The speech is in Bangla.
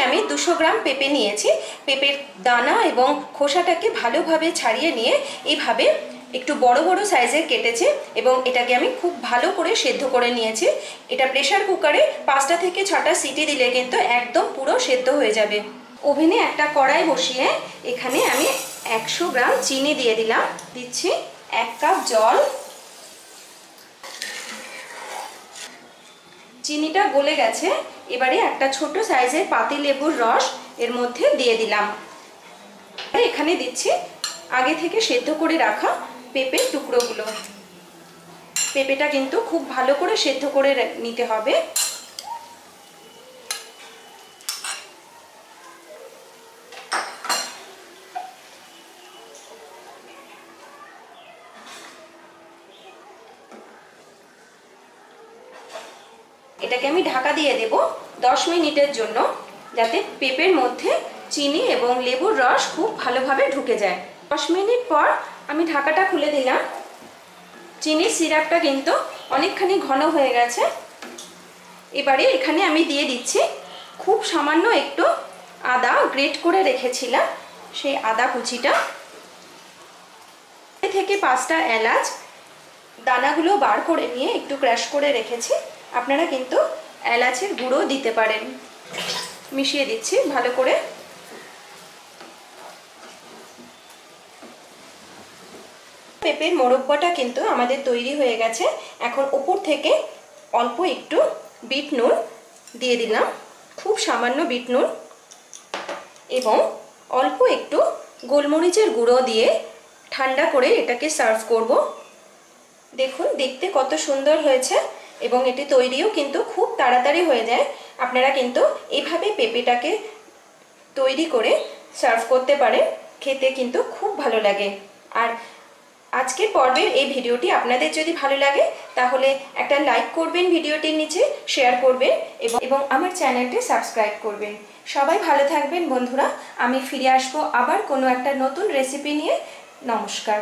আমি 200 গ্রাম পেঁপে নিয়েছি। পেঁপের দানা এবং খোসাটাকে ভালোভাবে ছাড়িয়ে নিয়ে এইভাবে একটু বড় বড় সাইজের কেটেছি এবং এটাকে আমি খুব ভালো করে সেদ্ধ করে নিয়েছি। এটা প্রেসার কুকারে 5টা থেকে 6টা সিটি দিলে কিন্তু একদম পুরো সেদ্ধ হয়ে যাবে। ওভেনে একটা কড়াই বসিয়ে এখানে আমি 100 গ্রাম চিনি দিয়ে দিলাম। দিচ্ছি 1 কাপ জল। চিনিটা গলে গেছে। এবারে একটা ছোট সাইজের পাতিলেবুর রস এর মধ্যে দিয়ে দিলাম। এখানে দিচ্ছি আগে থেকে সেদ্ধ করে রাখা পেঁপের টুকরোগুলো। পেঁপেটা কিন্তু খুব ভালো করে সেদ্ধ করে নিতে হবে। এটাকে আমি ঢাকা দিয়ে দেব 10 মিনিটের জন্য, যাতে পেঁপের মধ্যে চিনি এবং লেবুর রস খুব ভালোভাবে ঢুকে যায়। 10 মিনিট পর আমি ঢাকাটা খুলে দিলাম। চিনির সিরাপটা কিন্তু অনেকখানি ঘন হয়ে গেছে। এবারে এখানে আমি দিয়ে দিচ্ছি খুব সামান্য একটু আদা গ্রেট করে রেখেছিলাম, সেই আদা কুচিটা। থেকে 5টা এলাচ দানাগুলো বার করে নিয়ে একটু ক্রাশ করে রেখেছি। আপনারা কিন্তু এলাচের গুঁড়ো দিতে পারেন। মিশিয়ে দিচ্ছি ভালো করে। পেঁপের মোরব্বাটা কিন্তু আমাদের তৈরি হয়ে গেছে। এখন উপর থেকে অল্প একটু বিট নুন দিয়ে দিলাম, খুব সামান্য বিট নুন, এবং অল্প একটু গোলমরিচের গুঁড়ো দিয়ে ঠান্ডা করে এটাকে সার্ভ করব। দেখুন দেখতে কত সুন্দর হয়েছে এবং এটি তৈরিও কিন্তু খুব তাড়াতাড়ি হয়ে যায়। আপনারা কিন্তু এইভাবে পেঁপেটাকে তৈরি করে সার্ভ করতে পারেন, খেতে কিন্তু খুব ভালো লাগে। আর আজকের পর্বের এই ভিডিওটি আপনাদের যদি ভালো লাগে তাহলে একটা লাইক করবেন, ভিডিওটির নিচে শেয়ার করবেন এবং আমার চ্যানেলটি সাবস্ক্রাইব করবেন। সবাই ভালো থাকবেন বন্ধুরা। আমি ফিরে আসবো আবার কোনো একটা নতুন রেসিপি নিয়ে। নমস্কার।